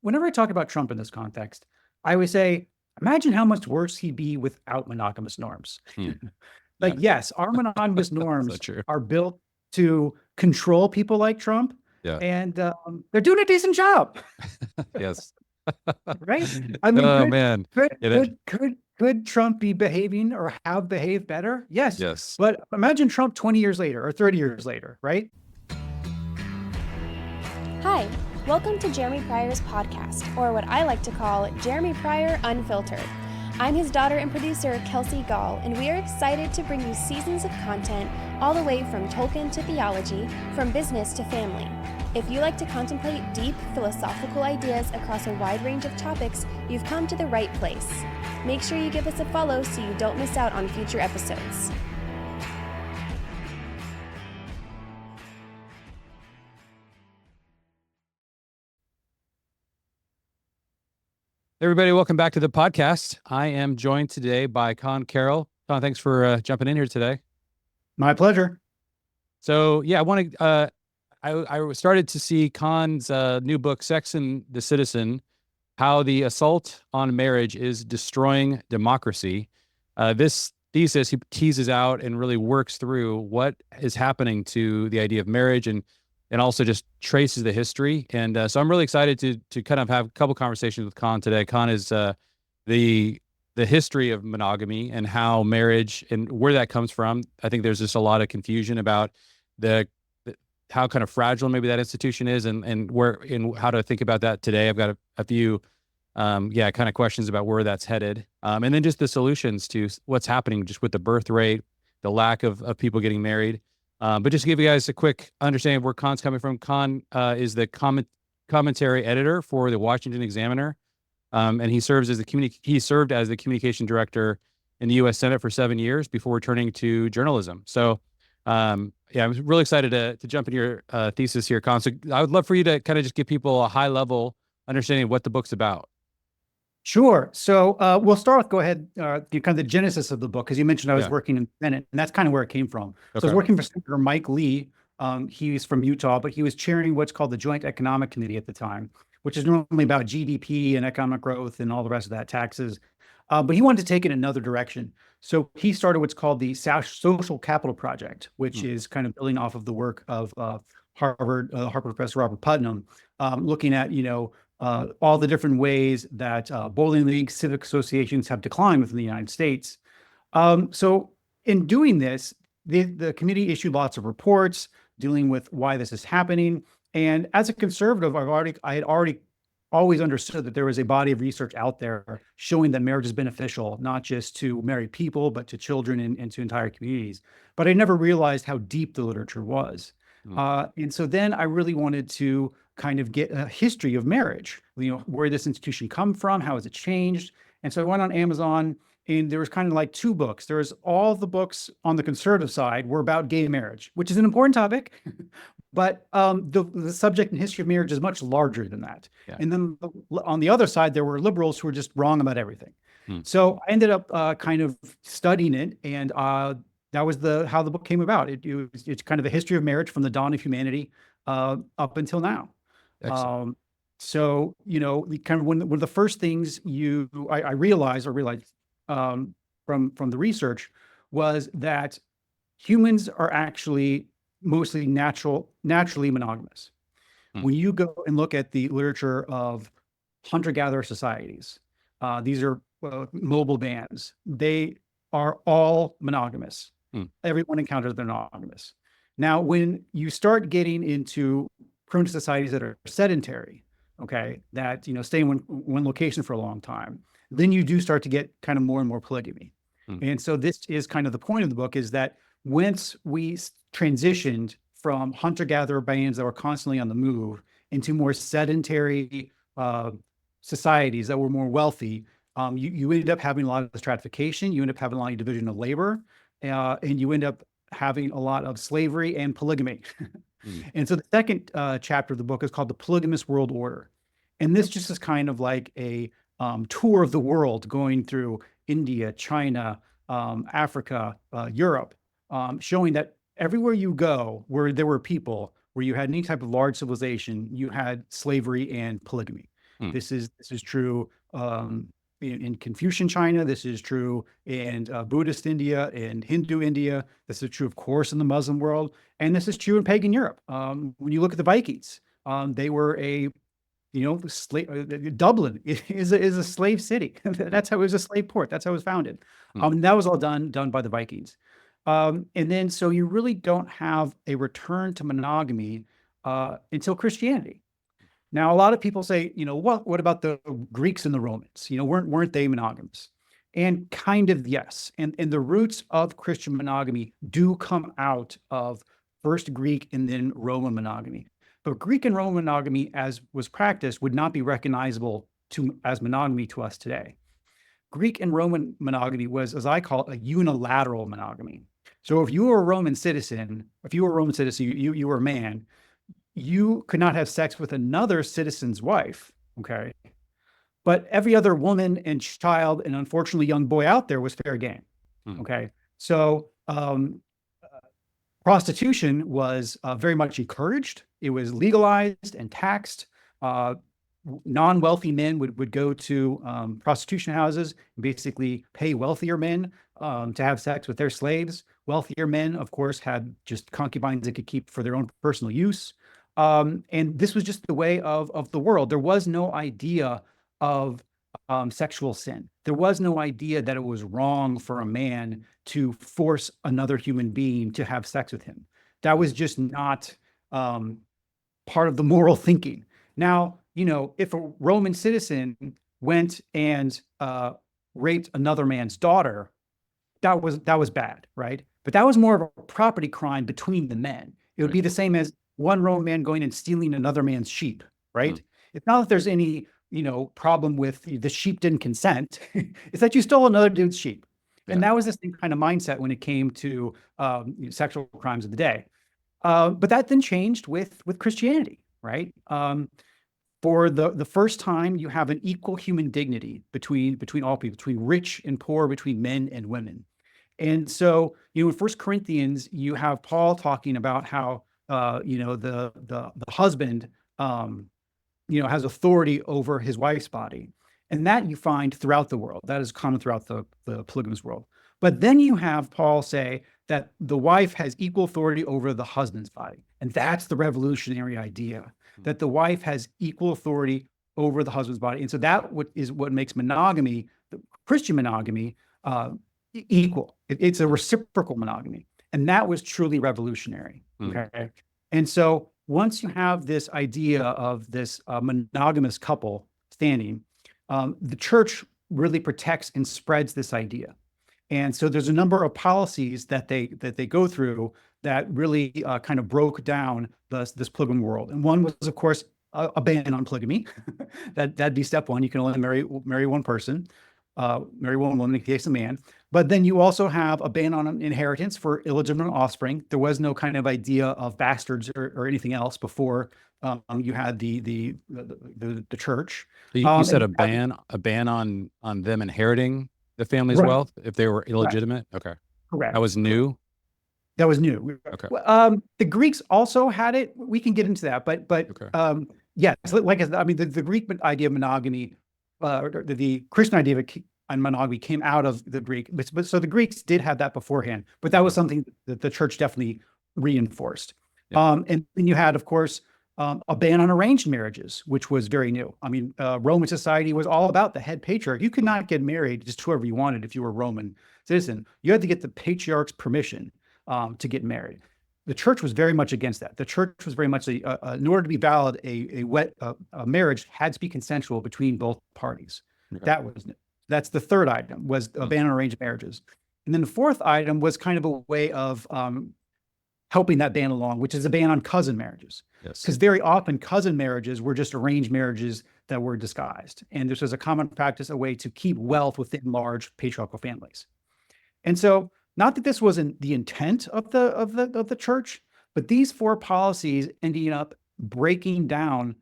whenever I talk about Trump in this context, I always say, imagine how much worse he'd be without monogamous norms. Hmm. Like, Yeah, yes, our monogamous so norms true. are built to control people like Trump, Yeah. and they're doing a decent job, Yes. right? I mean, Oh man. Yeah. could Trump be behaving or have behaved better? Yes, Yes. but imagine Trump 20 years later or 30 years later, right? Hi, welcome to Jeremy Pryor's podcast, or what I like to call Jeremy Pryor Unfiltered. I'm his daughter and producer, Kelsey Gall, and we are excited to bring you seasons of content all the way from Tolkien to theology, from business to family. If you like to contemplate deep philosophical ideas across a wide range of topics, you've come to the right place. Make sure you give us a follow so you don't miss out on future episodes. Everybody, welcome back to the podcast. I am joined today by Conn Carroll. Conn, thanks for jumping in here today. My pleasure. So yeah, I started to see Conn's new book, Sex and the Citizen, how the assault on marriage is destroying democracy. This thesis, he teases out and really works through what is happening to the idea of marriage and also just traces the history. And so I'm really excited to kind of have a couple conversations with Conn today. Conn is the history of monogamy and how marriage and where that comes from. I think there's just a lot of confusion about the how kind of fragile maybe that institution is and where and how to think about that today. I've got a few kind of questions about where that's headed. And then just the solutions to what's happening just with the birth rate, the lack of people getting married. But just to give you guys a quick understanding of where Conn's coming from. Conn is the commentary editor for the Washington Examiner. And he served as the communication director in the U.S. Senate for 7 years before returning to journalism. So, I'm really excited to jump into your thesis here, Conn. So I would love for you to kind of just give people a high level understanding of what the book's about. Sure. So we'll start with, go ahead, kind of the genesis of the book, because you mentioned I was Yeah. working in the Senate, and that's kind of where it came from. So I was Okay. working for Senator Mike Lee. He's from Utah, but he was chairing what's called the Joint Economic Committee at the time, which is normally about GDP and economic growth and all the rest of that, taxes. But he wanted to take it another direction. So he started what's called the Social Capital Project, which is kind of building off of the work of Harvard professor Robert Putnam, looking at, all the different ways that bowling leagues, civic associations have declined within the United States. So in doing this, the committee issued lots of reports dealing with why this is happening. And as a conservative, I had already always understood that there was a body of research out there showing that marriage is beneficial, not just to married people, but to children and to entire communities. But I never realized how deep the literature was. And so then I really wanted to kind of get a history of marriage, where this institution come from, how has it changed? And so I went on Amazon, and there was kind of like two books. There's all the books on the conservative side were about gay marriage, which is an important topic, but the subject and history of marriage is much larger than that. Yeah. And then on the other side, there were liberals who were just wrong about everything. So I ended up kind of studying it, and that was how the book came about. It's kind of a history of marriage from the dawn of humanity up until now. Excellent. So, kind of one of the first things I realized from the research was that humans are actually mostly naturally monogamous. When you go and look at the literature of hunter-gatherer societies, these are mobile bands. They are all monogamous. Everyone encounters they're monogamous. Now, when you start getting into primitive societies that are sedentary, okay, that stay in one location for a long time, then you do start to get kind of more and more polygamy. And so this is kind of the point of the book, is that once we transitioned from hunter-gatherer bands that were constantly on the move into more sedentary societies that were more wealthy, you ended up having a lot of stratification, you end up having a lot of division of labor, and you end up having a lot of slavery and polygamy. And so the second chapter of the book is called The Polygamous World Order. And this just is kind of like a tour of the world, going through India, China, Africa, Europe, showing that everywhere you go where there were people, where you had any type of large civilization, you had slavery and polygamy. Hmm. This is true in Confucian China. This is true in Buddhist India and Hindu India. This is true, of course, in the Muslim world, and this is true in pagan Europe. When you look at the Vikings, they were Dublin is a slave city. That's how it was a slave port. That's how it was founded. That was all done by the Vikings. And then so you really don't have a return to monogamy until Christianity. Now, a lot of people say, what about the Greeks and the Romans? Weren't they monogamous? And kind of yes. And the roots of Christian monogamy do come out of first Greek and then Roman monogamy. But Greek and Roman monogamy, as was practiced, would not be recognizable as monogamy to us today. Greek and Roman monogamy was, as I call it, a unilateral monogamy. So if you were a Roman citizen, you were a man, you could not have sex with another citizen's wife, okay? But every other woman and child and unfortunately young boy out there was fair game, okay? So prostitution was very much encouraged. It was legalized and taxed. Non-wealthy men would go to prostitution houses and basically pay wealthier men to have sex with their slaves. Wealthier men, of course, had just concubines they could keep for their own personal use. And this was just the way of the world. There was no idea of sexual sin. There was no idea that it was wrong for a man to force another human being to have sex with him. That was just not part of the moral thinking. Now, if a Roman citizen went and raped another man's daughter, that was bad, right? But that was more of a property crime between the men. It would be the same as one Roman man going and stealing another man's sheep, right? It's not that there's any, problem with the sheep didn't consent. It's that you stole another dude's sheep. And that was the same kind of mindset when it came to sexual crimes of the day. But that then changed with Christianity, right? For the first time, you have an equal human dignity between all people, between rich and poor, between men and women. And so, in 1 Corinthians, you have Paul talking about how the husband has authority over his wife's body, and that you find throughout the world. That is common throughout the polygamous world. But then you have Paul say that the wife has equal authority over the husband's body, and that's the revolutionary idea, that the wife has equal authority over the husband's body. And so that is what makes monogamy, Christian monogamy, equal. It's a reciprocal monogamy, and that was truly revolutionary. Okay, and so once you have this idea of this monogamous couple standing, the church really protects and spreads this idea. And so there's a number of policies that they go through that really kind of broke down this polygamy world. And one was, of course, a ban on polygamy. That'd be step one. You can only marry one person, marry one woman in the case of a man. But then you also have a ban on inheritance for illegitimate offspring. There was no kind of idea of bastards or anything else before you had the church. You said a ban on them inheriting the family's wealth if they were illegitimate. Okay, correct. That was new. That was new. Okay. The Greeks also had it. We can get into that, but yes, the Greek idea of monogamy, the Christian idea of monogamy came out of the Greek. But so the Greeks did have that beforehand, but that was something that the church definitely reinforced. And then you had, of course, a ban on arranged marriages, which was very new. Roman society was all about the head patriarch. You could not get married just whoever you wanted if you were a Roman citizen. You had to get the patriarch's permission to get married. The church was very much against that. The church was very much, in order to be valid, a marriage had to be consensual between both parties. Okay. That's the third item, was a ban on arranged marriages. And then the fourth item was kind of a way of helping that ban along, which is a ban on cousin marriages. Yes. Because very often cousin marriages were just arranged marriages that were disguised. And this was a common practice, a way to keep wealth within large patriarchal families. And so, not that this wasn't the intent of the church, but these four policies ended up breaking down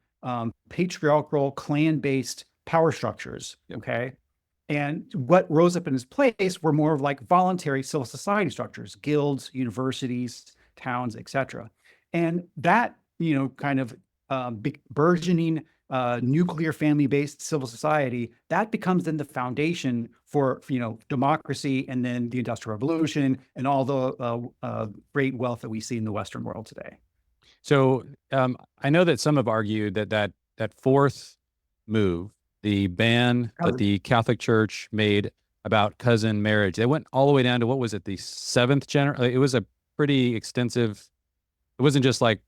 patriarchal, clan-based power structures. Yep. Okay. And what rose up in its place were more of like voluntary civil society structures, guilds, universities, towns, etc. And that, kind of burgeoning nuclear family-based civil society, that becomes then the foundation for democracy, and then the Industrial Revolution and all the great wealth that we see in the Western world today. So I know that some have argued that fourth move, the ban that the Catholic Church made about cousin marriage, they went all the way down to, what was it, the seventh generation? It was a pretty extensive. It wasn't just like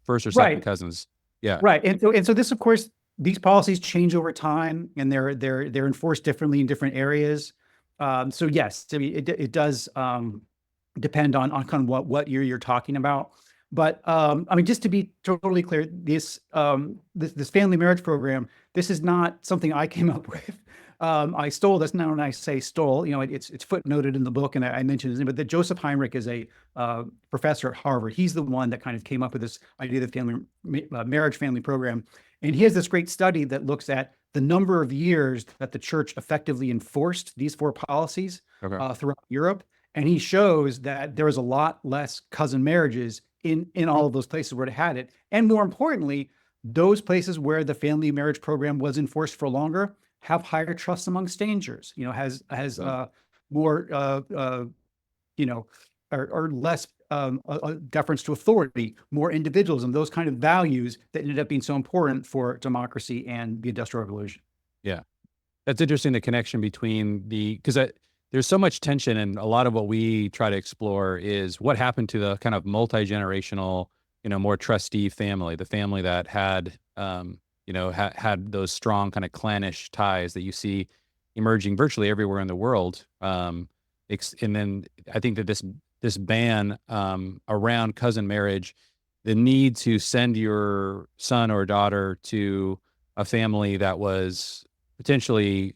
first or second cousins. Yeah. Right. And so this, of course, these policies change over time, and they're enforced differently in different areas. So yes, I mean, it does depend on kind of what year you're talking about. But I mean, just to be totally clear, this family marriage program, this is not something I came up with. I stole this. Now, when I say stole, it's footnoted in the book, and I mentioned his name. But that Joseph Heinrich is a professor at Harvard. He's the one that kind of came up with this idea of the marriage family program. And he has this great study that looks at the number of years that the church effectively enforced these four policies throughout Europe. And he shows that there was a lot less cousin marriages in all of those places where it had it. And more importantly, those places where the family marriage program was enforced for longer have higher trust among strangers, has more, or less deference to authority, more individualism, those kind of values that ended up being so important for democracy and the Industrial Revolution. Yeah. That's interesting, the connection between because there's so much tension, and a lot of what we try to explore is what happened to the kind of multi-generational, more trustee family, the family that had, had those strong kind of clannish ties that you see emerging virtually everywhere in the world. And then I think that this ban around cousin marriage, the need to send your son or daughter to a family that was potentially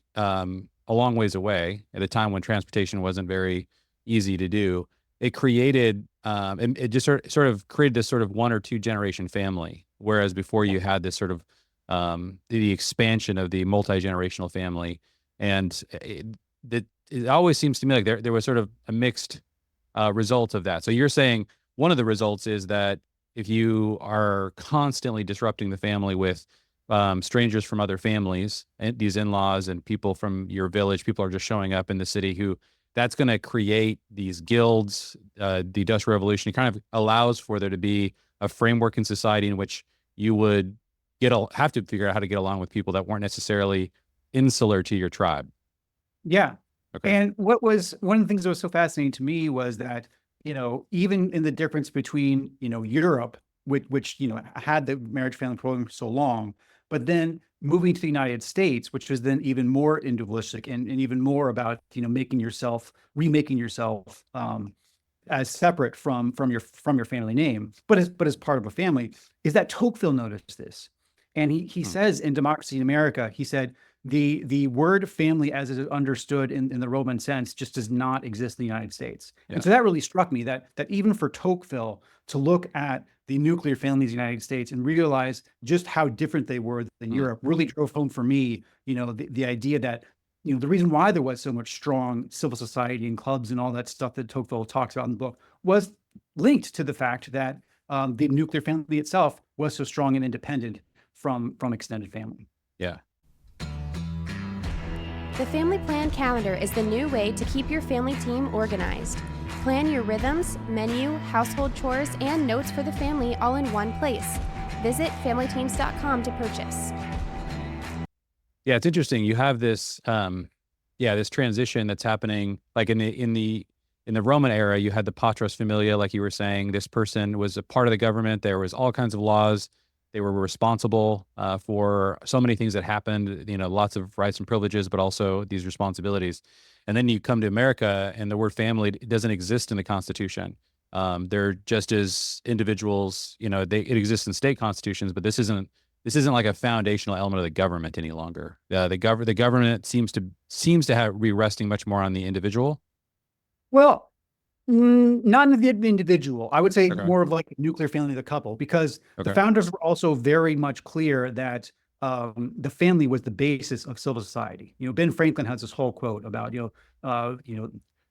a long ways away at a time when transportation wasn't very easy to do, it created, and it just sort of created this sort of one or two generation family. Whereas before you had this sort of the expansion of the multi-generational family. And it always seems to me like there was sort of a mixed result of that. So you're saying one of the results is that if you are constantly disrupting the family with strangers from other families, and these in-laws and people from your village, people are just showing up in the city, that's going to create these guilds. The Industrial Revolution, it kind of allows for there to be a framework in society in which you would have to figure out how to get along with people that weren't necessarily insular to your tribe. Yeah. Okay. And what was one of the things that was so fascinating to me was that, even in the difference between, Europe, which had the marriage family program for so long, but then moving to the United States, which was then even more individualistic and even more about, remaking yourself as separate from your family name, but as part of a family, is that Tocqueville noticed this. And he says in Democracy in America, he said, the word family as it is understood in the Roman sense just does not exist in the United States. Yeah. And so that really struck me that even for Tocqueville to look at the nuclear families in the United States and realize just how different they were than Europe really drove home for me, the idea that, the reason why there was so much strong civil society and clubs and all that stuff that Tocqueville talks about in the book was linked to the fact that the nuclear family itself was so strong and independent from extended family. Yeah. The Family Plan Calendar is the new way to keep your family team organized. Plan your rhythms, menu, household chores, and notes for the family all in one place. Visit familyteams.com to purchase. Yeah, it's interesting. You have this, this transition that's happening. Like in the Roman era, you had the patros familia, like you were saying. This person was a part of the government. There was all kinds of laws. They were responsible for so many things that happened, lots of rights and privileges, but also these responsibilities. And then you come to America, and the word family doesn't exist in the Constitution. They're just as individuals, it exists in state constitutions, but this isn't like a foundational element of the government any longer. The government seems to be resting much more on the individual. Well, not in the individual. I would say more of like a nuclear family of the couple, because the founders were also very much clear that the family was the basis of civil society. Ben Franklin has this whole quote about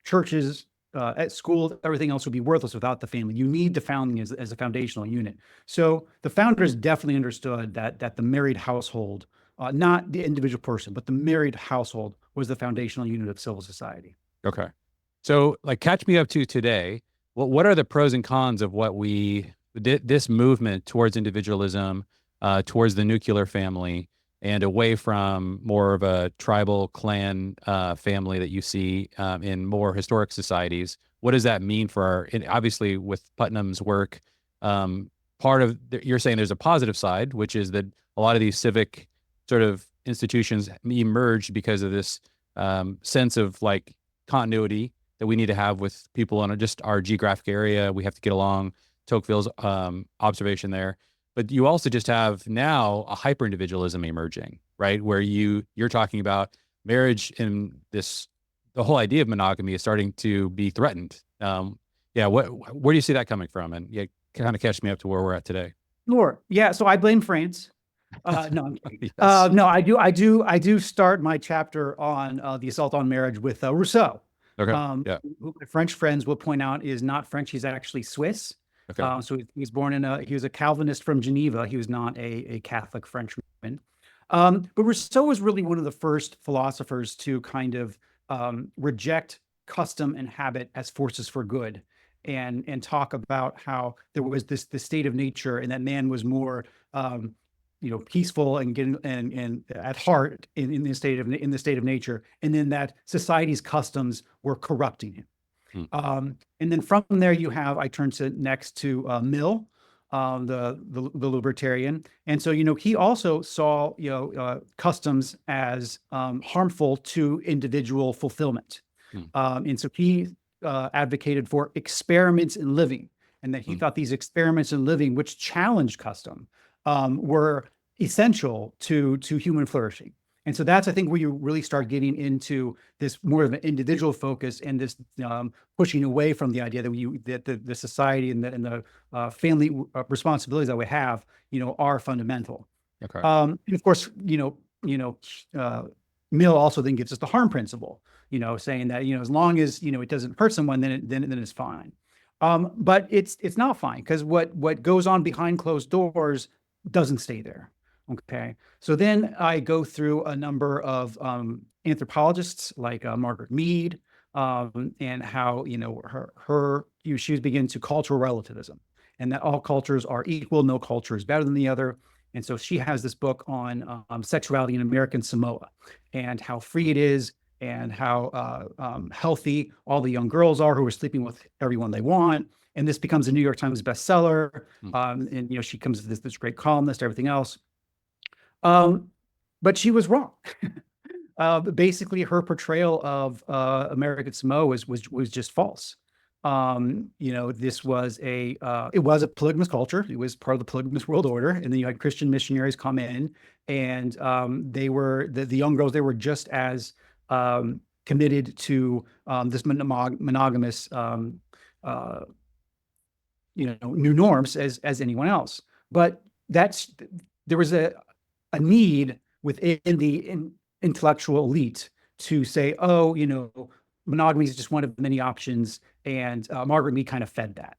churches at school, everything else would be worthless without the family. You need the family as a foundational unit. So the founders definitely understood that the married household, not the individual person, but the married household was the foundational unit of civil society. Okay. So like catch me up to today. What are the pros and cons of what this movement towards individualism, towards the nuclear family, and away from more of a tribal clan family that you see in more historic societies? What does that mean for and obviously with Putnam's work, you're saying there's a positive side, which is that a lot of these civic sort of institutions emerged because of this sense of like continuity that we need to have with people on just our geographic area. We have to get along. Tocqueville's observation there. But you also just have now a hyper-individualism emerging, right? Where you're talking about marriage and the whole idea of monogamy is starting to be threatened. Where do you see that coming from? And kind of catch me up to where we're at today. Sure. Yeah. So I blame France. No, I'm kidding. Yes. No, I do start my chapter on the assault on marriage with Rousseau. Okay. Who my French friends will point out is not French. He's actually Swiss. Okay. So he was born he was a Calvinist from Geneva. He was not a Catholic Frenchman. But Rousseau was really one of the first philosophers to kind of reject custom and habit as forces for good, and talk about how there was this state of nature, and that man was more peaceful and at heart in the state of nature, and then that society's customs were corrupting him. And then from there I turn next to Mill, the libertarian. And so, he also saw, customs as harmful to individual fulfillment. And so he advocated for experiments in living, and that he thought these experiments in living, which challenged custom, were essential to human flourishing. And so that's, I think, where you really start getting into this more of an individual focus, and this pushing away from the idea that the society and the family responsibilities that we have, are fundamental. Okay. And of course, Mill also then gives us the harm principle, saying that as long as it doesn't hurt someone, then it's fine. But it's not fine, because what goes on behind closed doors doesn't stay there. Okay, so then I go through a number of anthropologists like Margaret Mead, and how she was beginning to cultural relativism, and that all cultures are equal, no culture is better than the other. And so she has this book on sexuality in American Samoa, and how free it is, and how healthy all the young girls are who are sleeping with everyone they want. And this becomes a New York Times bestseller. And she comes as this great columnist, everything else. But she was wrong. Basically, her portrayal of American Samoa was just false. This was it was a polygamous culture. It was part of the polygamous world order, and then you had Christian missionaries come in, and they were the young girls. They were just as committed to this monogamous new norms as anyone else. But there was a need within the intellectual elite to say, monogamy is just one of many options, and Margaret Mead kind of fed that.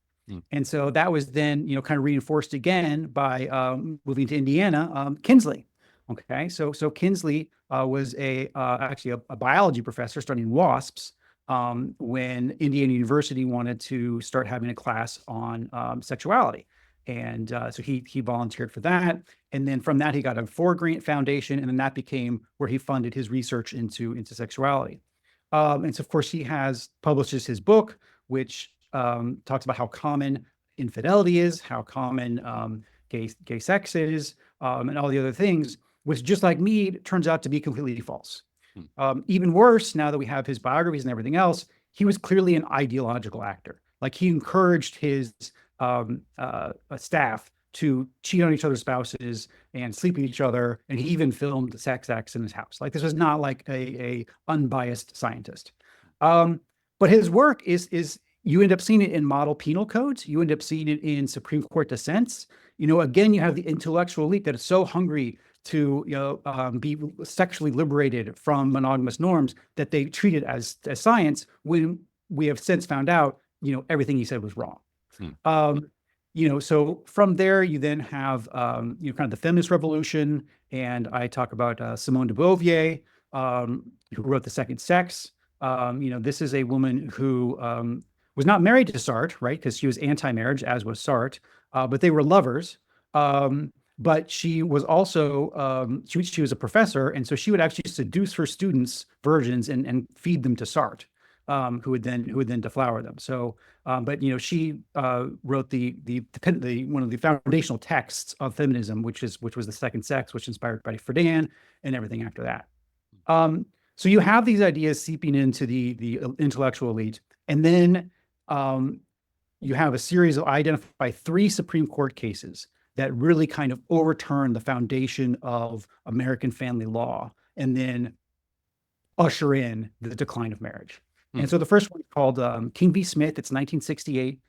And so that was then, kind of reinforced again by moving to Indiana, Kinsley. Okay, so Kinsley was actually a biology professor studying wasps when Indiana University wanted to start having a class on sexuality. And so he volunteered for that. And then from that, he got a Ford Grant Foundation, and then that became where he funded his research into sexuality. And so, of course, he publishes his book, which talks about how common infidelity is, how common gay sex is, and all the other things, which, just like Mead, turns out to be completely false. Even worse, now that we have his biographies and everything else, he was clearly an ideological actor. Like, he encouraged his staff to cheat on each other's spouses and sleep with each other, and he even filmed sex acts in his house. Like, this was not like a unbiased scientist. But his work is you end up seeing it in model penal codes. You end up seeing it in Supreme Court dissents. Again, you have the intellectual elite that is so hungry to be sexually liberated from monogamous norms that they treat it as science, when we have since found out, everything he said was wrong. Hmm. So from there, you then have, kind of the feminist revolution. And I talk about Simone de Beauvoir, who wrote The Second Sex. This is a woman who was not married to Sartre, right? Because she was anti-marriage, as was Sartre, but they were lovers. But she was also, she was a professor. And so she would actually seduce her students, virgins, and feed them to Sartre, who would then deflower them. So, but she wrote the one of the foundational texts of feminism, which was The Second Sex, which inspired by Friedan and everything after that. So you have these ideas seeping into the intellectual elite, and then you have a series of identify 3 Supreme Court cases that really kind of overturn the foundation of American family law, and then usher in the decline of marriage. And so the first one called King v. Smith, it's 1968.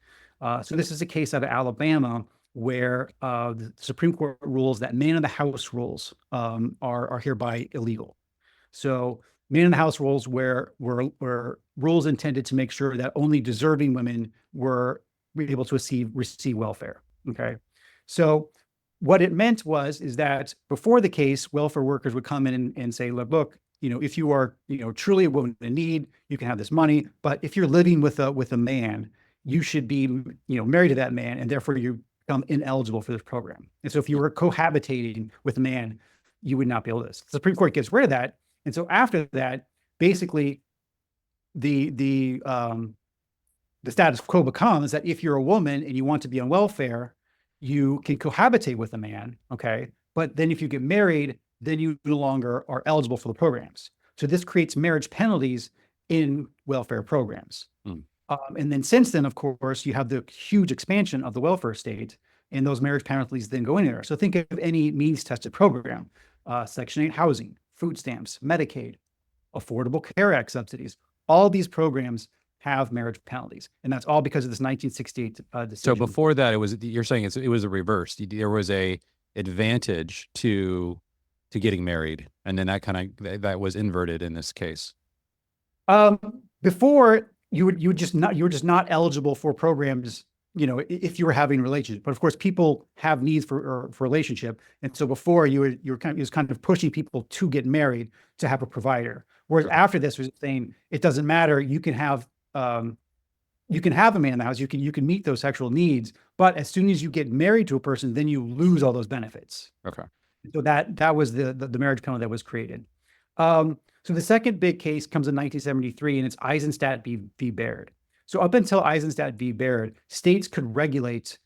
So this is a case out of Alabama where the Supreme Court rules that man of the house rules are hereby illegal. So man in the house rules were rules intended to make sure that only deserving women were able to receive welfare. Okay. So what it meant is that before the case, welfare workers would come in and say, look, if you are, truly a woman in need, you can have this money. But if you're living with a man, you should be, married to that man, and therefore you become ineligible for this program. And so if you were cohabitating with a man, you would not be able to. The Supreme Court gets rid of that. And so after that, basically, the status quo becomes that if you're a woman and you want to be on welfare, you can cohabitate with a man, okay? But then if you get married, then you no longer are eligible for the programs. So this creates marriage penalties in welfare programs. And then since then, of course, you have the huge expansion of the welfare state, and those marriage penalties then go in there. So think of any means-tested program, Section 8 housing, food stamps, Medicaid, Affordable Care Act subsidies. All these programs have marriage penalties, and that's all because of this 1968 decision. So before that, you're saying it was a reverse. There was a advantage to getting married, and then that was inverted in this case. Before you were just not eligible for programs, if you were having a relationship. But of course, people have needs for relationship, and so before it was kind of pushing people to get married to have a provider. Whereas after this was saying it doesn't matter, you can have a man in the house, you can meet those sexual needs, but as soon as you get married to a person, then you lose all those benefits. Okay. So that was the marriage penalty that was created. So the second big case comes in 1973, and it's Eisenstadt v. Baird. So up until Eisenstadt v. Baird, states could regulate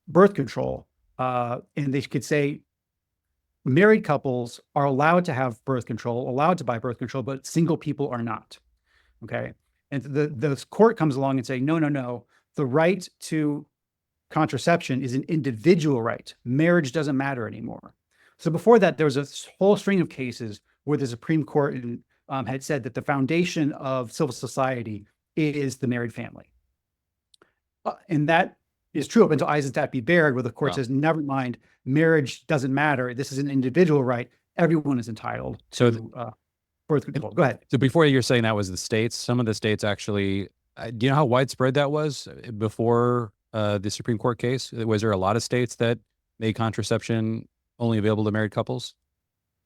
birth control, and they could say married couples are allowed to have birth control, allowed to buy birth control, but single people are not. Okay. And the court comes along and say, no, the right to contraception is an individual right. Marriage doesn't matter anymore. So before that, there was a whole string of cases where the Supreme Court had said that the foundation of civil society is the married family. And that is true up until Eisenstadt v. Baird, where the court says, never mind, marriage doesn't matter. This is an individual right. Everyone is entitled to birth control. Go ahead. So before, you're saying that was the states. Some of the states actually, do you know how widespread that was before the Supreme Court case? Was there a lot of states that made contraception only available to married couples?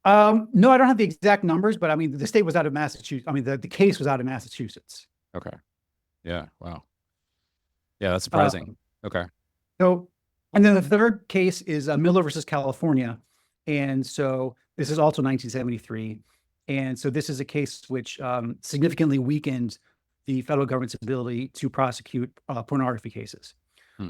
No, I don't have the exact numbers, but I mean, the state was out of Massachusetts. I mean, the case was out of Massachusetts. Okay. Yeah. Wow. Yeah, that's surprising. Okay. So, and then the third case is Miller versus California. And so this is also 1973. And so this is a case which significantly weakened the federal government's ability to prosecute pornography cases.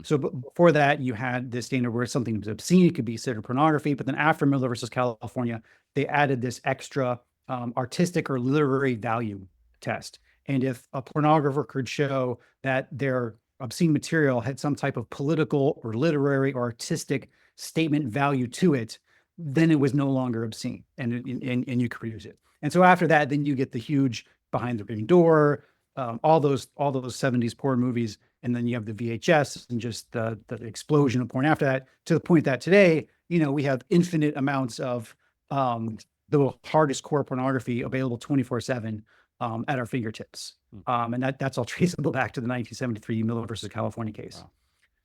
So before that, you had this standard where something was obscene, it could be considered pornography. But then after Miller versus California, they added this extra artistic or literary value test. And if a pornographer could show that their obscene material had some type of political or literary or artistic statement value to it, then it was no longer obscene, and you could use it. And so after that, then you get the huge Behind the Green Door, all those 70s porn movies, and then you have the VHS and just the explosion of porn after that, to the point that today, we have infinite amounts of the hardest core pornography available 24/7 at our fingertips. Hmm. And that's all traceable back to the 1973 Miller versus California case. Wow.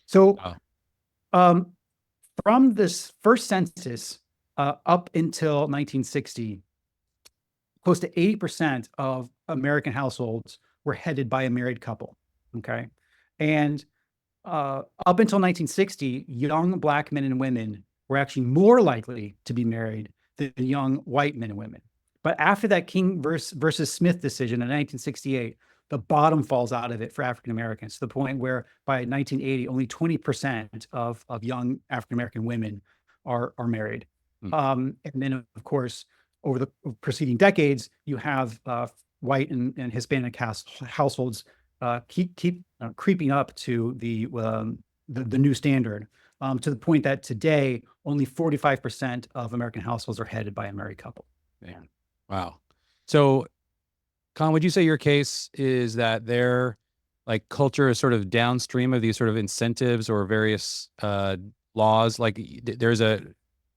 So Wow. from this first census up until 1960, close to 80% of American households were headed by a married couple. Okay. And up until 1960, young Black men and women were actually more likely to be married than young white men and women. But after that King versus Smith decision in 1968, the bottom falls out of it for African Americans to the point where by 1980, only 20% of young African American women are married. Hmm. And then, of course, over the preceding decades, you have white and Hispanic households keep creeping up to the new standard, to the point that today only 45% of American households are headed by a married couple. Man. Wow. So, Conn, would you say your case is that their like culture is sort of downstream of these sort of incentives or various laws? Like there's a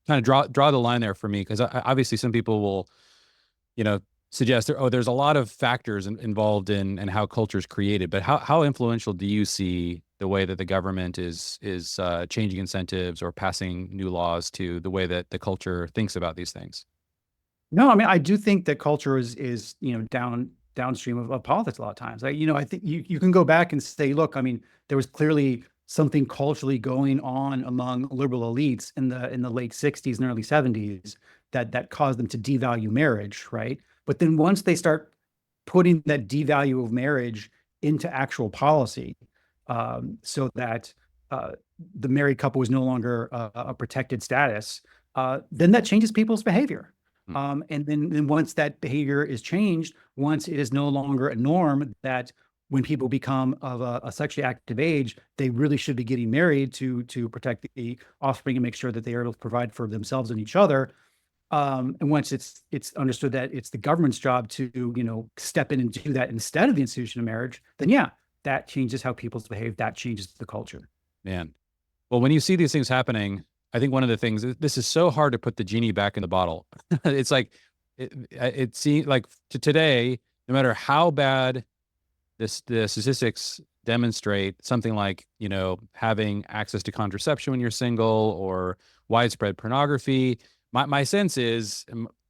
kind of draw the line there for me, because obviously some people will, suggest there's a lot of factors involved in how culture is created. But how influential do you see the way that the government is changing incentives or passing new laws to the way that the culture thinks about these things? No, I mean, I do think that culture is downstream of politics a lot of times. I think you can go back and say, look, I mean, there was clearly something culturally going on among liberal elites in the late 60s and early 70s that caused them to devalue marriage, right? But then once they start putting that devalue of marriage into actual policy, so that the married couple was no longer a protected status, then that changes people's behavior. And then once that behavior is changed, once it is no longer a norm that when people become of a sexually active age, they really should be getting married to protect the offspring and make sure that they are able to provide for themselves and each other. And once it's understood that it's the government's job to step in and do that instead of the institution of marriage, then yeah, that changes how people behave. That changes the culture. Man. Well, when you see these things happening, I think one of the things, this is so hard to put the genie back in the bottle. It's like, it seems like today, no matter how bad the statistics demonstrate something like, having access to contraception when you're single or widespread pornography, my sense is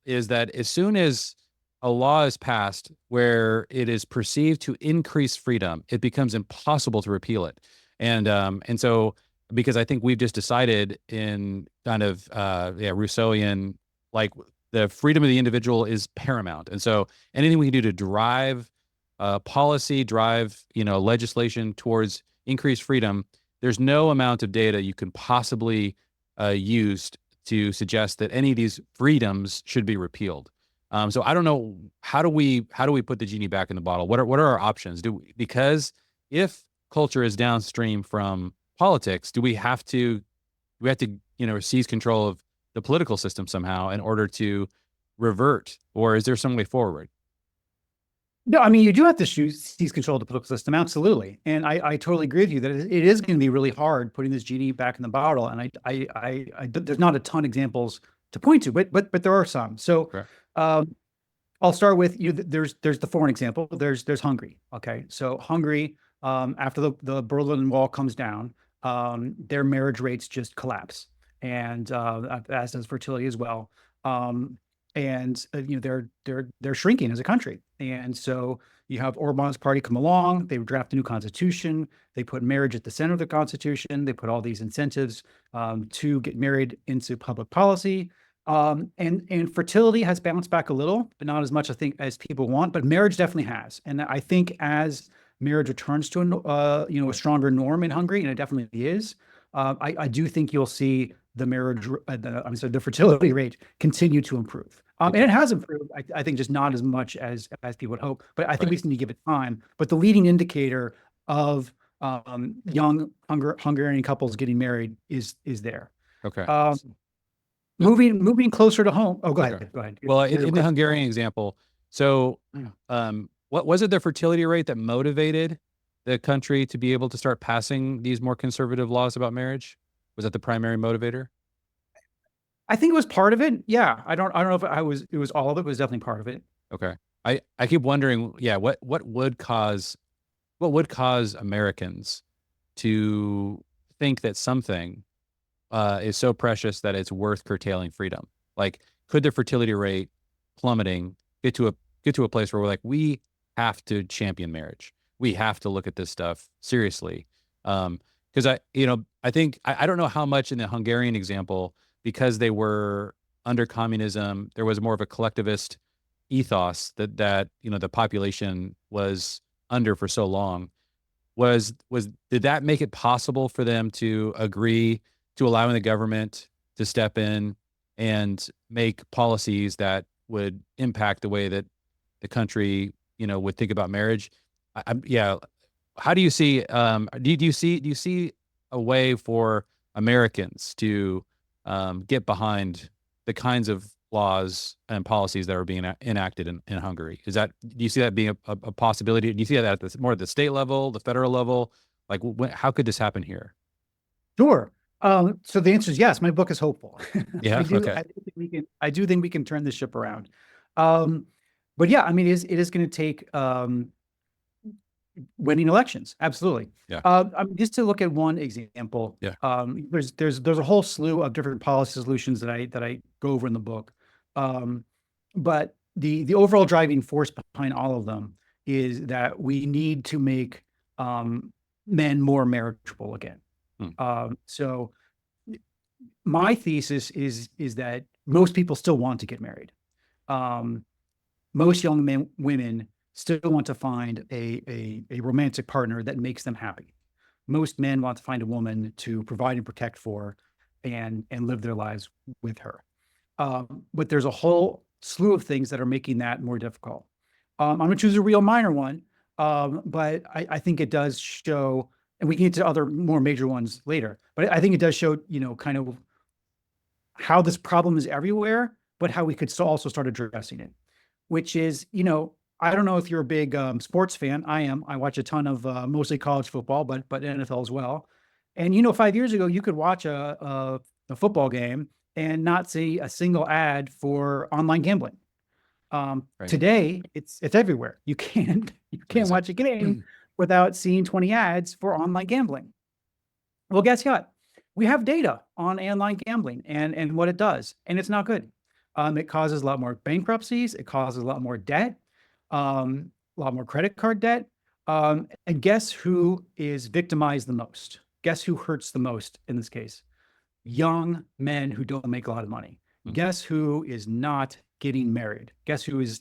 that as soon as a law is passed where it is perceived to increase freedom, it becomes impossible to repeal it. And so, because I think we've just decided in kind of Rousseauian, like the freedom of the individual is paramount. And so anything we can do to drive policy, drive legislation towards increased freedom, there's no amount of data you can possibly use to suggest that any of these freedoms should be repealed. So I don't know, how do we put the genie back in the bottle? What are our options? Because if culture is downstream from politics, do we have to seize control of the political system somehow in order to revert, or is there some way forward? No, I mean, you do have to seize control of the political system, absolutely. And I totally agree with you that it is going to be really hard putting this genie back in the bottle. And there's not a ton of examples to point to, but there are some. So I'll start with there's the foreign example. There's Hungary. Okay, so Hungary, after the Berlin Wall comes down, their marriage rates just collapse, and as does fertility as well. And they're shrinking as a country. And so you have Orban's party come along. They draft a new constitution. They put marriage at the center of the constitution. They put all these incentives to get married into public policy. And fertility has bounced back a little, but not as much, I think, as people want. But marriage definitely has. And I think as marriage returns to a stronger norm in Hungary, and it definitely is, I do think you'll see the fertility rate continue to improve. And it has improved, I think, just not as much as people would hope. But I think we just need to give it time. But the leading indicator of young Hungarian couples getting married is there. Okay. Moving closer to home. Oh, go ahead. Okay. Go ahead. Well, in the Hungarian example, so what was it, the fertility rate that motivated the country to be able to start passing these more conservative laws about marriage? Was that the primary motivator? I think it was part of it. Yeah. I don't know if it was all of it, but it was definitely part of it. Okay. I keep wondering, yeah, what would cause Americans to think that something is so precious that it's worth curtailing freedom? Like, could the fertility rate plummeting get to a place where we're like, we have to champion marriage. We have to look at this stuff seriously. Because I think I don't know how much in the Hungarian example, because they were under communism, there was more of a collectivist ethos that the population was under for so long. Did that make it possible for them to agree to allowing the government to step in and make policies that would impact the way that the country, would think about marriage? Yeah. How do you see, do you see a way for Americans to get behind the kinds of laws and policies that are being enacted in Hungary? Do you see that being a possibility? Do you see that at more at the state level, the federal level? Like, how could this happen here? Sure. So the answer is yes. My book is hopeful. Yeah. Okay. I do think we can turn this ship around. But yeah, I mean, it is going to take winning elections. Absolutely. Yeah. Just to look at one example. Yeah. There's a whole slew of different policy solutions that I go over in the book. But the overall driving force behind all of them is that we need to make men more marriageable again. So my thesis is that most people still want to get married. Most young women still want to find a romantic partner that makes them happy. Most men want to find a woman to provide and protect for and live their lives with her. But there's a whole slew of things that are making that more difficult. I'm going to choose a real minor one, but I think it does show, and we can get to other more major ones later, but I think it does show, kind of how this problem is everywhere, but how we could also start addressing it, which is, I don't know if you're a big sports fan. I am. I watch a ton of mostly college football, but NFL as well. And 5 years ago, you could watch a football game and not see a single ad for online gambling. Right. Today, it's everywhere. You can't watch a game without seeing 20 ads for online gambling. Well, guess what? We have data on online gambling and what it does, and it's not good. It causes a lot more bankruptcies. It causes a lot more debt, a lot more credit card debt. And guess who is victimized the most? Guess who hurts the most in this case? Young men who don't make a lot of money. Guess who is not getting married? Guess who is,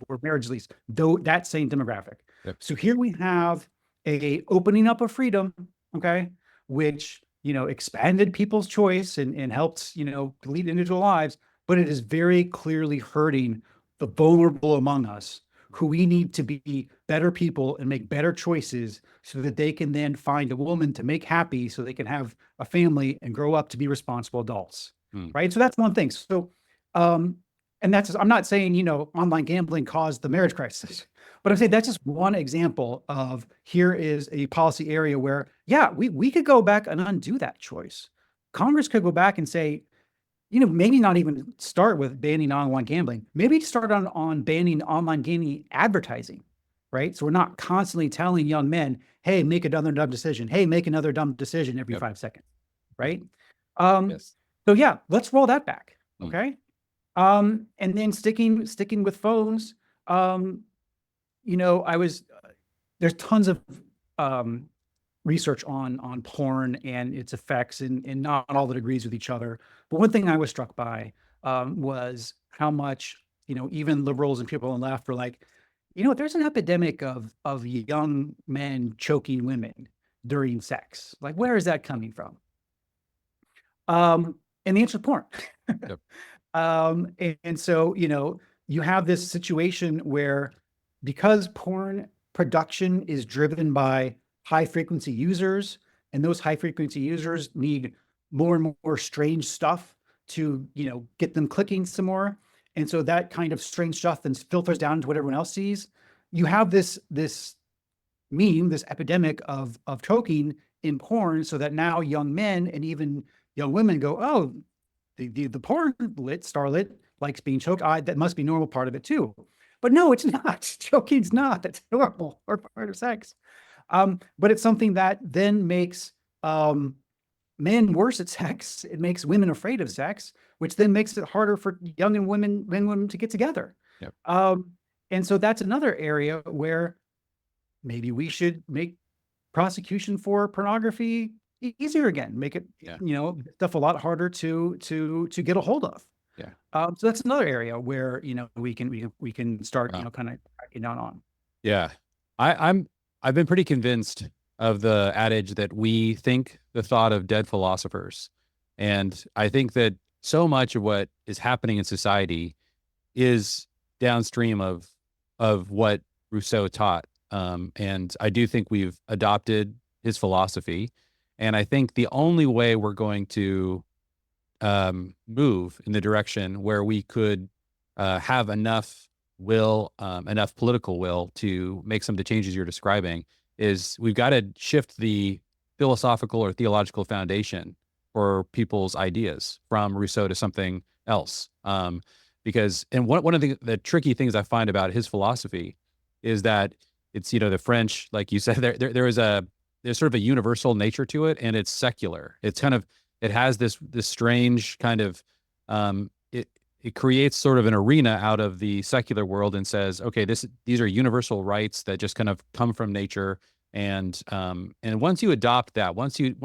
for marriage lease, though that same demographic. Yep. So here we have a opening up of freedom, okay, which, expanded people's choice and helped, lead individual lives, but it is very clearly hurting the vulnerable among us, who we need to be better people and make better choices so that they can then find a woman to make happy so they can have a family and grow up to be responsible adults. Right. So that's one thing. So, and I'm not saying, online gambling caused the marriage crisis, but I'm saying that's just one example of here is a policy area where, yeah, we could go back and undo that choice. Congress could go back and say, maybe not even start with banning online gambling. Maybe start on banning online gaming advertising, right? So we're not constantly telling young men, hey, make another dumb decision. Hey, make another dumb decision every 5 seconds, right? Yes. So yeah, let's roll that back, okay? And then sticking with phones, there's tons of research on porn and its effects, and not all that agrees with each other. But one thing I was struck by was how much, even liberals and people on the left were like, there's an epidemic of young men choking women during sex. Like, where is that coming from? And the answer is porn. Yep. And so, you have this situation where, because porn production is driven by high frequency users, and those high frequency users need more and more strange stuff to, get them clicking some more. And so that kind of strange stuff then filters down to what everyone else sees. You have this meme, this epidemic of choking in porn, so that now young men and even young women go, oh, the porn starlet likes being choked. That must be a normal part of it too. But no, it's not. Choking's not. That's normal or part of sex. But it's something that then makes men worse at sex. It makes women afraid of sex, which then makes it harder for young and men and women to get together. Yep. And so that's another area where maybe we should make prosecution for pornography easier again, make it, stuff a lot harder to get a hold of. Yeah. So that's another area where, we can start, Wow. kind of cracking down on. Yeah. I've been pretty convinced of the adage that we think the thought of dead philosophers. And I think that so much of what is happening in society is downstream of what Rousseau taught. And I do think we've adopted his philosophy. And I think the only way we're going to move in the direction where we could have enough will, enough political will to make some of the changes you're describing is we've got to shift the philosophical or theological foundation for people's ideas from Rousseau to something else. Because, and one of the tricky things I find about his philosophy is that it's, the French, like you said, there's sort of a universal nature to it, and it's secular. It's kind of, it has this strange kind of, it creates sort of an arena out of the secular world and says, okay, these are universal rights that just kind of come from nature. And once you adopt that, once you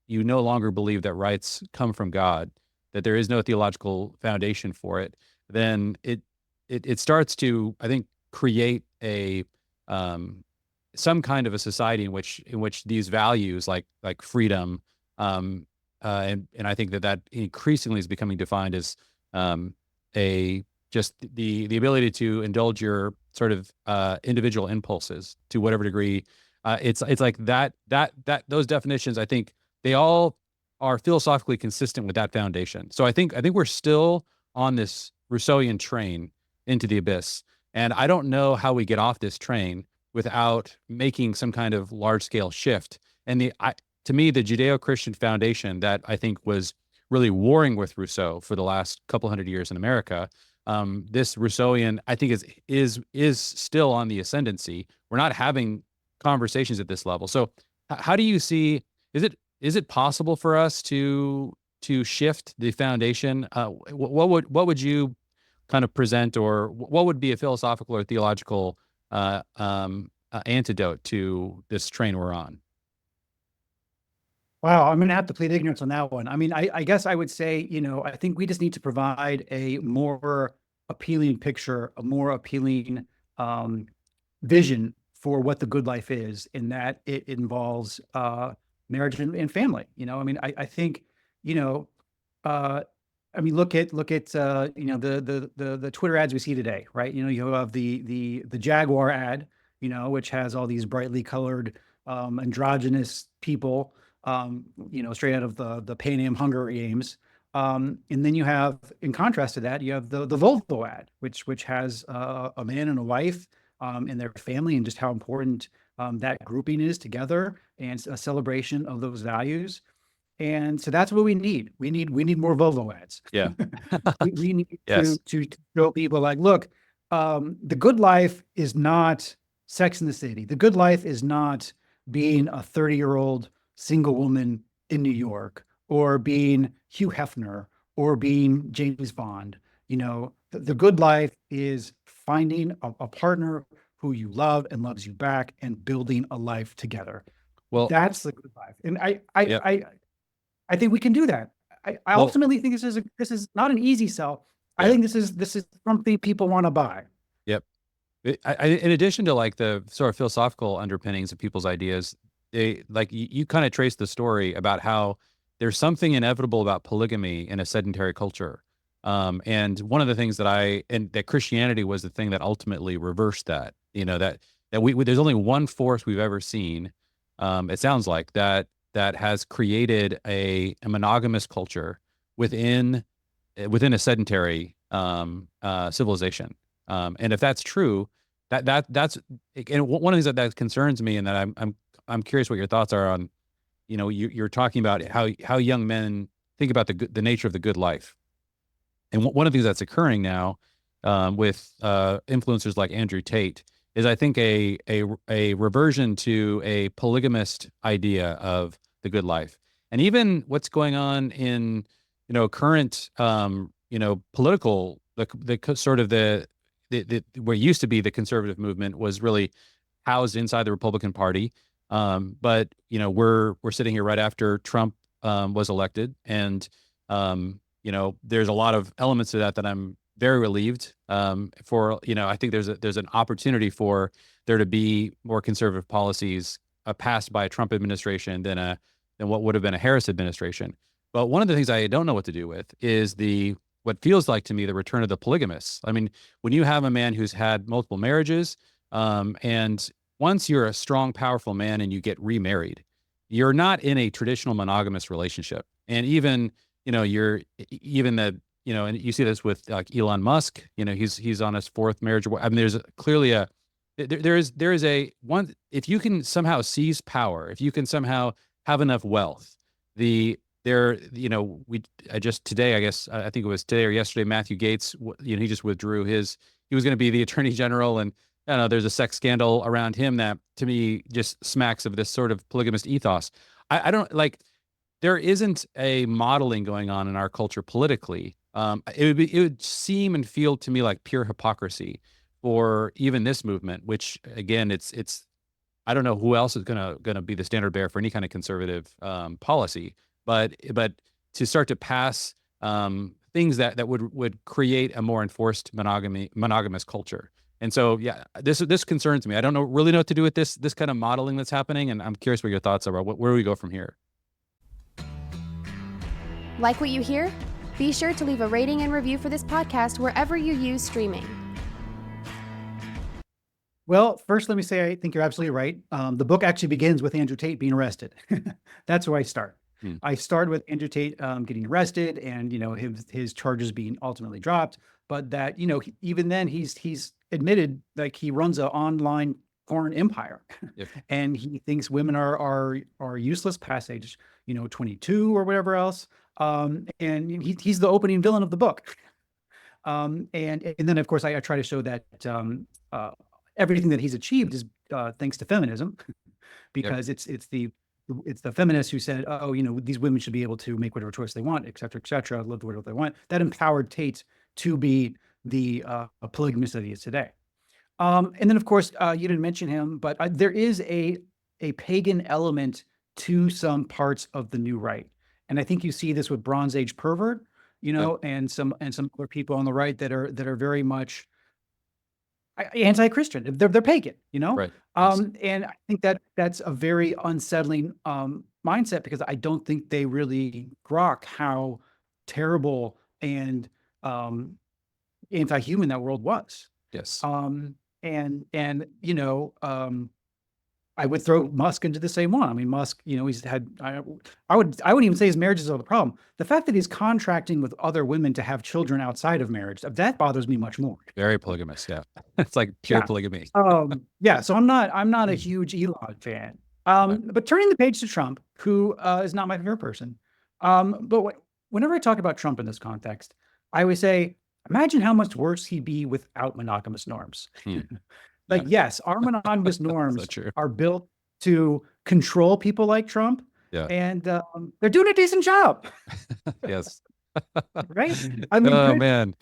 no longer believe that rights come from God, that there is no theological foundation for it, then it starts to, I think, create a some kind of a society in which these values like freedom, and I think that increasingly is becoming defined as just the ability to indulge your sort of individual impulses to whatever degree. It's like that those definitions, I think they all are philosophically consistent with that foundation. So I think we're still on this Rousseauian train into the abyss. And I don't know how we get off this train without making some kind of large scale shift. And to me, the Judeo-Christian foundation that I think was really warring with Rousseau for the last couple hundred years in America, this Rousseauian, I think is still on the ascendancy. We're not having conversations at this level. So how do you see, is it possible for us to shift the foundation? What would you kind of present, or what would be a philosophical or theological antidote to this train we're on? Wow, I'm going to have to plead ignorance on that one. I mean, I guess I would say, I think we just need to provide a more appealing picture, a more appealing vision for what the good life is, in that it involves marriage and family. I mean, I think, I mean, look at the Twitter ads we see today, right? You have the Jaguar ad, which has all these brightly colored androgynous people, straight out of the Pan Am Hunger Games. And then you have, in contrast to that, you have the Volvo ad, which has a man and a wife and their family, and just how important that grouping is together, and a celebration of those values. And so that's what we need. We need more Volvo ads. Yeah. we need Yes. to show people, like, look, the good life is not Sex in the City. The good life is not being a 30-year-old single woman in New York, or being Hugh Hefner, or being James Bond. The good life is finding a partner who you love and loves you back, and building a life together. Well, That's the good life. And Yep. I think we can do that. I Well- ultimately think this is not an easy sell. I Yeah. think this is something people want to buy. Yep. In addition to like the sort of philosophical underpinnings of people's ideas, you kind of trace the story about how there's something inevitable about polygamy in a sedentary culture. And one of the things that Christianity was the thing that ultimately reversed that, that there's only one force we've ever seen, it sounds like, that has created a monogamous culture within a sedentary civilization. And if that's true, that's, and one of the things that concerns me, and that I'm curious what your thoughts are on, you're talking about how young men think about the nature of the good life. And one of the things that's occurring now with influencers like Andrew Tate is, I think, a reversion to a polygamist idea of the good life. And even what's going on in, current, political, where it used to be the conservative movement was really housed inside the Republican Party. But we're sitting here right after Trump was elected, and there's a lot of elements to that I'm very relieved for. I think there's an opportunity for there to be more conservative policies passed by a Trump administration than what would have been a Harris administration. But one of the things I don't know what to do with is what feels like to me the return of the polygamists. I mean, when you have a man who's had multiple marriages, and once you're a strong, powerful man and you get remarried, you're not in a traditional monogamous relationship. And even, and you see this with like Elon Musk, he's on his fourth marriage. I mean, there's clearly there is a one, if you can somehow seize power, if you can somehow have enough wealth, I think it was today or yesterday, Matthew Gaetz, he just withdrew he was going to be the attorney general, and I don't know, there's a sex scandal around him that to me just smacks of this sort of polygamist ethos. I don't like, there isn't a modeling going on in our culture politically. It would seem and feel to me like pure hypocrisy for even this movement, which again, it's I don't know who else is gonna be the standard bearer for any kind of conservative policy, but to start to pass things that would create a more enforced monogamous culture. And so, yeah, this concerns me. I don't really know what to do with this kind of modeling that's happening, and I'm curious what your thoughts are. Where do we go from here? Like what you hear? Be sure to leave a rating and review for this podcast wherever you use streaming. Well, first, let me say, I think you're absolutely right. The book actually begins with Andrew Tate being arrested. That's where I start. I start with Andrew Tate getting arrested and, his charges being ultimately dropped. But that, even then he's admitted like he runs an online porn empire. Yep. And he thinks women are useless past age, 22 or whatever else. And he's the opening villain of the book. And then, of course, I try to show that everything that he's achieved is thanks to feminism, because it's the feminists who said, oh, these women should be able to make whatever choice they want, et cetera, live whatever they want. That empowered Tate to be the polygamist that he is today. And then, of course, you didn't mention him, but there is a pagan element to some parts of the new right. And I think you see this with Bronze Age pervert, and some other people on the right that are very much anti-Christian. They're pagan, Right. And I think that's a very unsettling mindset, because I don't think they really grok how terrible and anti-human that world was. Yes. I would throw Musk into the same one. I mean, Musk, he's had, I wouldn't even say his marriages are the problem. The fact that he's contracting with other women to have children outside of marriage, that bothers me much more. Very polygamous. Yeah. It's like pure polygamy. So I'm not a huge Elon fan. But turning the page to Trump, who is not my favorite person. But whenever I talk about Trump in this context, I always say, imagine how much worse he'd be without monogamous norms. Like, yes, our monogamous norms are built to control people like Trump. Yeah. And they're doing a decent job. Yes. Right? I mean,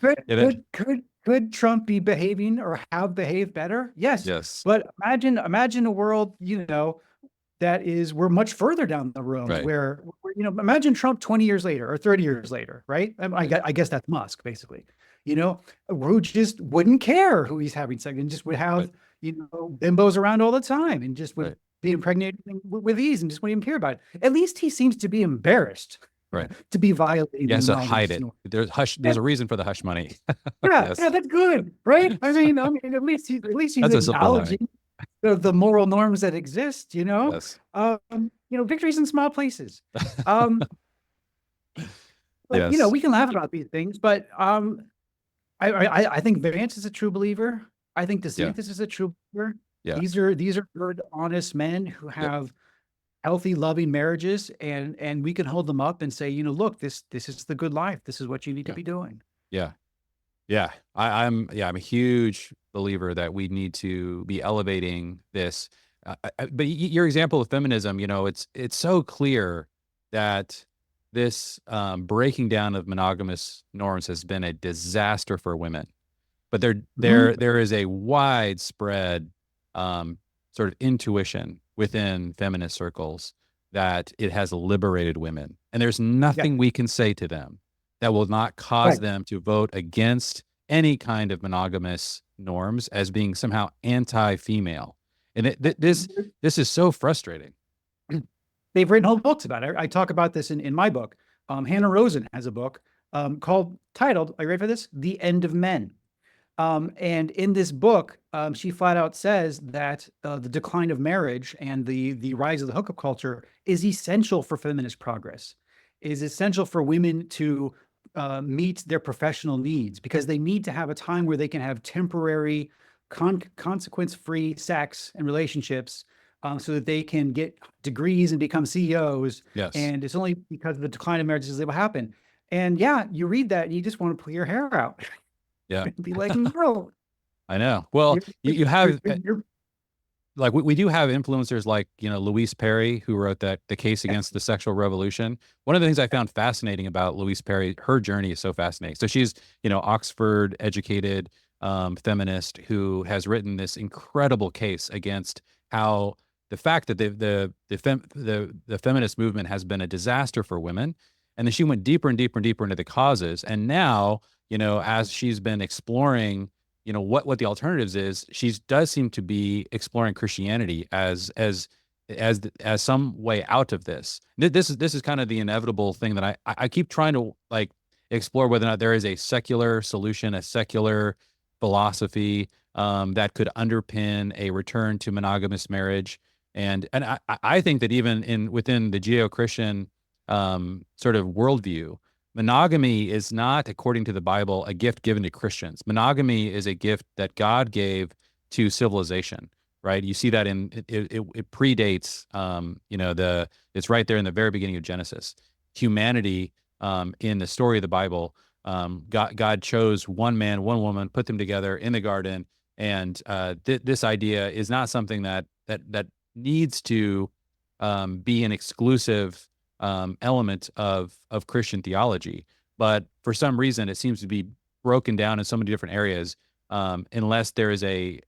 could Trump be behaving or have behaved better? Yes. Yes. But imagine a world, we're much further down the road, right, where imagine Trump 20 years later or 30 years later, right? I guess that's Musk, basically. Who just wouldn't care who he's having sex and just would have, bimbos around all the time and just would be impregnated with ease and just wouldn't even care about it. At least he seems to be embarrassed, right, to be violating. Yes, to hide it. There's a reason for the hush money. Yeah, that's good, right? I mean, at least he's acknowledging the moral norms that exist. Yes. Victories in small places. Yes. We can laugh about these things, but I think Vance is a true believer. I think DeSantis is a true believer. Yeah. These are good, honest men who have healthy, loving marriages, and we can hold them up and say, look, this is the good life. This is what you need to be doing. Yeah. Yeah, I'm a huge believer that we need to be elevating this. But your example of feminism, it's so clear that this breaking down of monogamous norms has been a disaster for women. But Mhm. there is a widespread sort of intuition within feminist circles that it has liberated women, and there's Yeah, nothing we can say to them that will not cause right. them to vote against any kind of monogamous norms as being somehow anti-female. And this is so frustrating. They've written whole books about it. I talk about this in my book. Hannah Rosen has a book titled, are you ready for this? The End of Men. And in this book, she flat out says that the decline of marriage and the rise of the hookup culture is essential for feminist progress. It is essential for women to meet their professional needs because they need to have a time where they can have temporary, consequence-free sex and relationships, so that they can get degrees and become CEOs. Yes. And it's only because of the decline of marriages that will happen. And yeah, you read that and you just want to pull your hair out. Yeah. Be like, no, I know. Well, you're, you you're, have you're, like we do have influencers like Louise Perry, who wrote that The Case Against the Sexual Revolution. One of the things I found fascinating about Louise Perry, her journey is so fascinating. So she's Oxford educated feminist who has written this incredible case against how the fact that the feminist movement has been a disaster for women. And then she went deeper and deeper and deeper into the causes, and now as she's been exploring what the alternatives is, she does seem to be exploring Christianity as some way out of this. This is kind of the inevitable thing that I keep trying to like explore whether or not there is a secular solution, a secular philosophy that could underpin a return to monogamous marriage. And I think that even within the Judeo-Christian sort of worldview, monogamy is not, according to the Bible, a gift given to Christians. Monogamy is a gift that God gave to civilization, right? You see that it predates, it's right there in the very beginning of Genesis. Humanity, in the story of the Bible, God chose one man, one woman, put them together in the garden, and this idea is not something that needs to be an exclusive element of Christian theology, but for some reason it seems to be broken down in so many different areas, unless there is a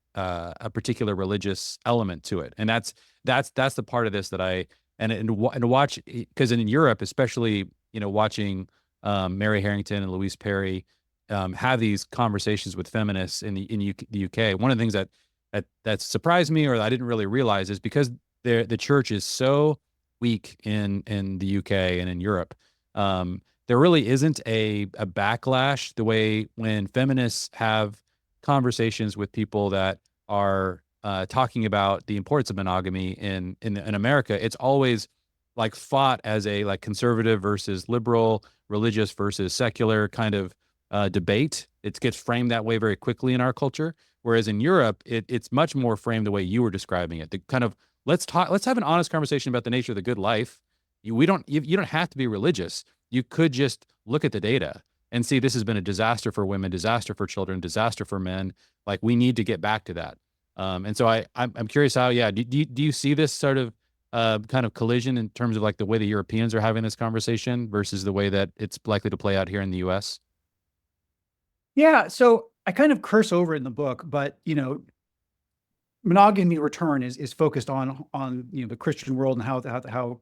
particular religious element to it, and that's the part of this that and to watch, because in Europe, especially watching Mary Harrington and Louise Perry have these conversations with feminists in the UK. One of the things that surprised me, or that I didn't really realize, is because the church is so weak in the UK and in Europe. There really isn't a backlash the way when feminists have conversations with people that are talking about the importance of monogamy in America. It's always like fought as a like conservative versus liberal, religious versus secular kind of debate. It gets framed that way very quickly in our culture. Whereas in Europe, it's much more framed the way you were describing it. The kind of let's have an honest conversation about the nature of the good life. You don't have to be religious. You could just look at the data and see this has been a disaster for women, disaster for children, disaster for men. Like, we need to get back to that. And so I'm curious how, do you see this sort of kind of collision in terms of like the way the Europeans are having this conversation versus the way that it's likely to play out here in the US? yeah. So I kind of curse over it in the book, but monogamy return is focused on the Christian world and how the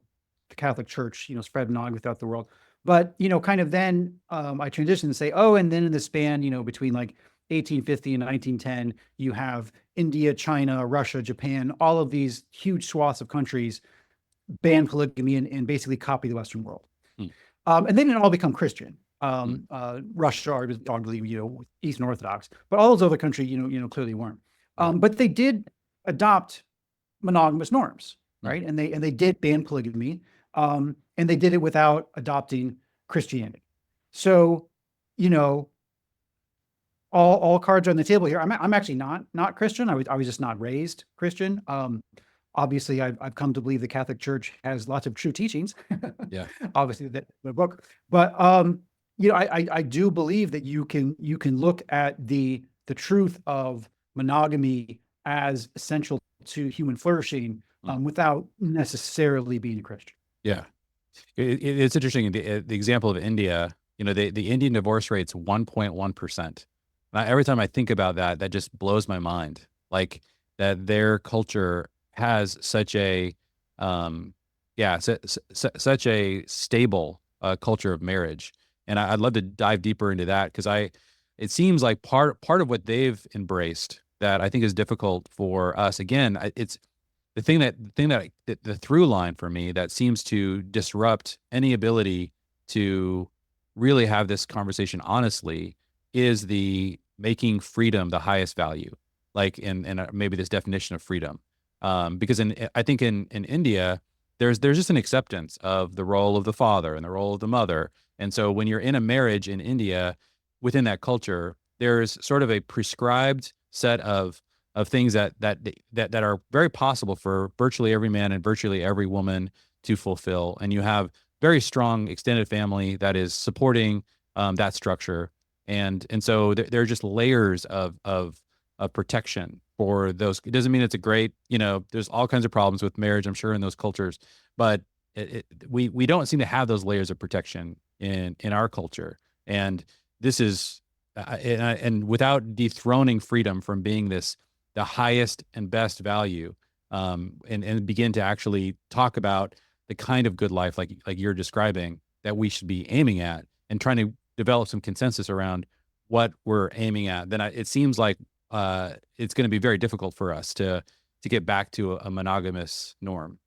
Catholic Church spread monogamy throughout the world. But kind of then I transition and say, oh, and then in the span between like 1850 and 1910, you have India, China, Russia, Japan, all of these huge swaths of countries ban polygamy and basically copy the Western world. Hmm. And they didn't all become Christian. Russia, arguably, Eastern Orthodox, but all those other countries, clearly weren't. But they did adopt monogamous norms, right? And they did ban polygamy, and they did it without adopting Christianity. So, all cards are on the table here. I'm actually not Christian. I was just not raised Christian. Obviously, I've come to believe the Catholic Church has lots of true teachings. Yeah. Obviously, the book, but I do believe that you can look at the truth of monogamy as essential to human flourishing, without necessarily being a Christian. Yeah. It's interesting. The example of India, the Indian divorce rate's 1.1%. Every time I think about that, that just blows my mind. Like that their culture has such a, such a stable culture of marriage. And I'd love to dive deeper into that because it seems like part of what they've embraced that I think is difficult for us. Again, it's the through line for me that seems to disrupt any ability to really have this conversation honestly is the making freedom the highest value, like in maybe this definition of freedom. Because I think in India, there's just an acceptance of the role of the father and the role of the mother. And so when you're in a marriage in India, within that culture, there's sort of a prescribed set of things that are very possible for virtually every man and virtually every woman to fulfill. And you have very strong extended family that is supporting that structure. And so there are just layers of protection for those. It doesn't mean it's a great, there's all kinds of problems with marriage, I'm sure, in those cultures, but we don't seem to have those layers of protection in our culture. And this is, and without dethroning freedom from being the highest and best value, and begin to actually talk about the kind of good life like you're describing that we should be aiming at, and trying to develop some consensus around what we're aiming at, then it seems like it's going to be very difficult for us to get back to a monogamous norm.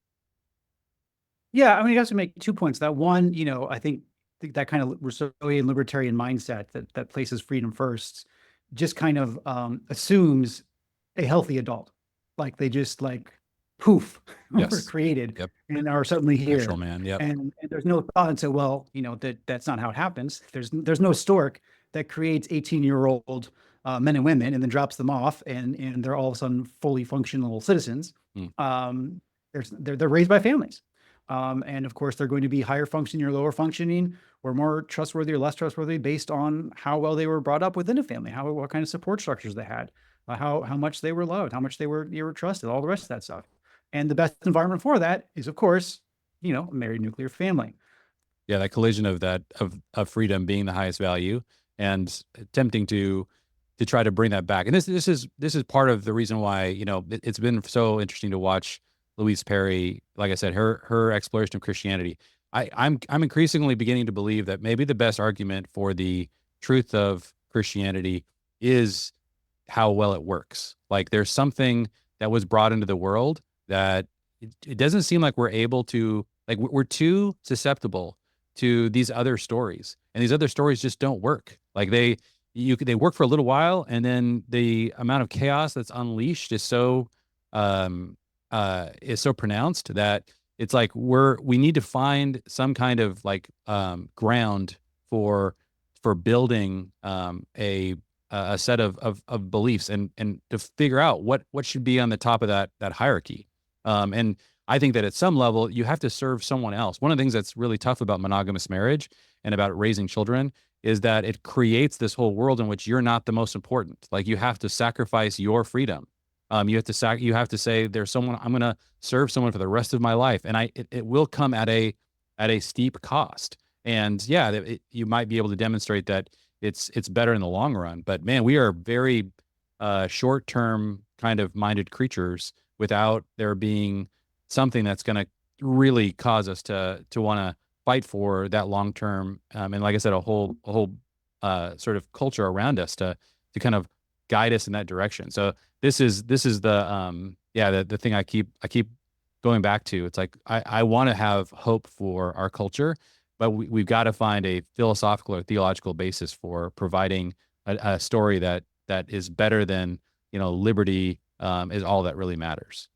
Yeah, I mean, you have to make 2 points. That one, I think that kind of Rousseauian libertarian mindset that places freedom first just kind of assumes a healthy adult. Like they just poof, Yes. were created. Yep. And are suddenly here. Natural man. Yep. And there's no thought into, well, that's not how it happens. There's no stork that creates 18-year-old men and women and then drops them off and they're all of a sudden fully functional citizens. They're raised by families. And of course, they're going to be higher functioning or lower functioning, or more trustworthy or less trustworthy based on how well they were brought up within a family, what kind of support structures they had, how much they were loved, how much they were trusted, all the rest of that stuff. And the best environment for that is, of course, a married nuclear family. Yeah, that collision of of freedom being the highest value and attempting to try to bring that back. And this is part of the reason why, it's been so interesting to watch Louise Perry, like I said, her exploration of Christianity. I'm increasingly beginning to believe that maybe the best argument for the truth of Christianity is how well it works. Like there's something that was brought into the world that it doesn't seem like we're able to, like we're too susceptible to these other stories, and these other stories just don't work. Like they work for a little while, and then the amount of chaos that's unleashed is so pronounced that it's like we need to find some kind of ground for building a set of beliefs and to figure out what should be on the top of that hierarchy. And I think that at some level you have to serve someone else. One of the things that's really tough about monogamous marriage and about raising children is that it creates this whole world in which you're not the most important. Like you have to sacrifice your freedom. You have to say there's someone, I'm going to serve someone for the rest of my life. And it will come at a steep cost. And yeah, you might be able to demonstrate that it's better in the long run, but man, we are very short-term kind of minded creatures without there being something that's going to really cause us to want to fight for that long-term. And like I said, a whole sort of culture around us to kind of guide us in that direction. So this is the thing I keep going back to. It's like, I want to have hope for our culture, but we've got to find a philosophical or theological basis for providing a story that is better than, liberty is all that really matters.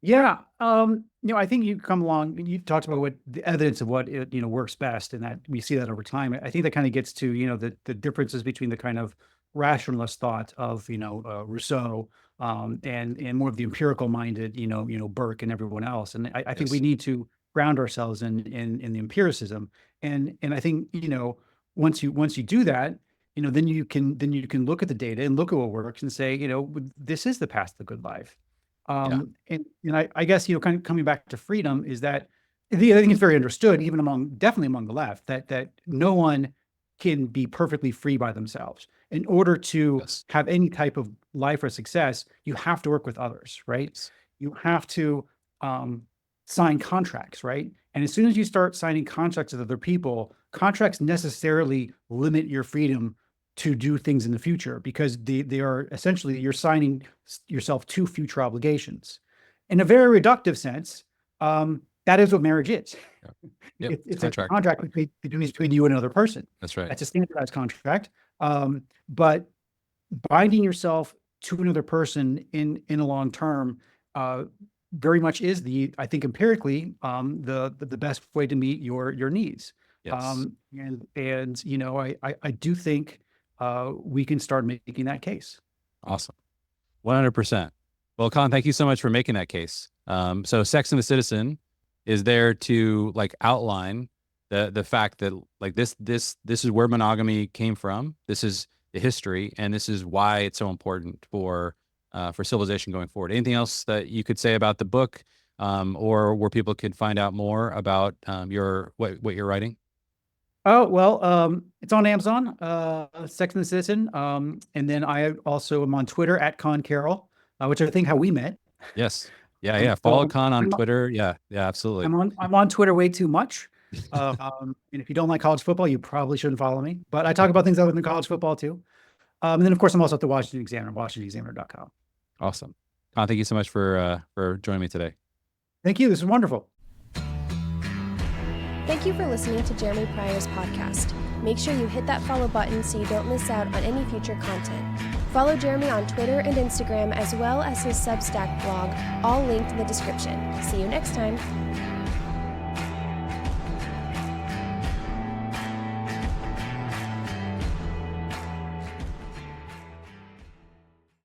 Yeah. I think you come along and you talked about what the evidence of what works best, and that we see that over time. I think that kind of gets to, the differences between the kind of rationalist thought of, Rousseau, and more of the empirical minded, Burke and everyone else. And I think we Yes. need to ground ourselves in the empiricism. And I think, once you do that, then you can look at the data and look at what works and say, this is the path to the good life. And I guess, kind of coming back to freedom is that I think it's very understood, even definitely among the left, that no one can be perfectly free by themselves. In order to have any type of life or success, you have to work with others, right? You have to sign contracts, right? And as soon as you start signing contracts with other people, contracts necessarily limit your freedom to do things in the future, because they are essentially, you're signing yourself to future obligations. In a very reductive sense, that is what marriage is. Yep. It's a contract between you and another person. That's right. That's a standardized contract. But binding yourself to another person in a long term very much is I think empirically, the best way to meet your needs. Yes. I do think we can start making that case. Awesome. 100%. Well, Conn, thank you so much for making that case. So Sex and the Citizen is there to outline the fact that this is where monogamy came from. This is the history, and this is why it's so important for civilization going forward. Anything else that you could say about the book, or where people could find out more about what you're writing? Oh, well, it's on Amazon, Sex and the Citizen. And then I also am on Twitter at Conn Carroll, which I think how we met. Yes. Yeah. Follow Conn on Twitter. Yeah, absolutely. I'm on Twitter way too much. And if you don't like college football, you probably shouldn't follow me. But I talk about things other than college football too. And then, of course, I'm also at the Washington Examiner, WashingtonExaminer.com. Awesome. Conn, thank you so much for joining me today. Thank you. This is wonderful. Thank you for listening to Jeremy Pryor's podcast. Make sure you hit that follow button so you don't miss out on any future content. Follow Jeremy on Twitter and Instagram, as well as his Substack blog, all linked in the description. See you next time.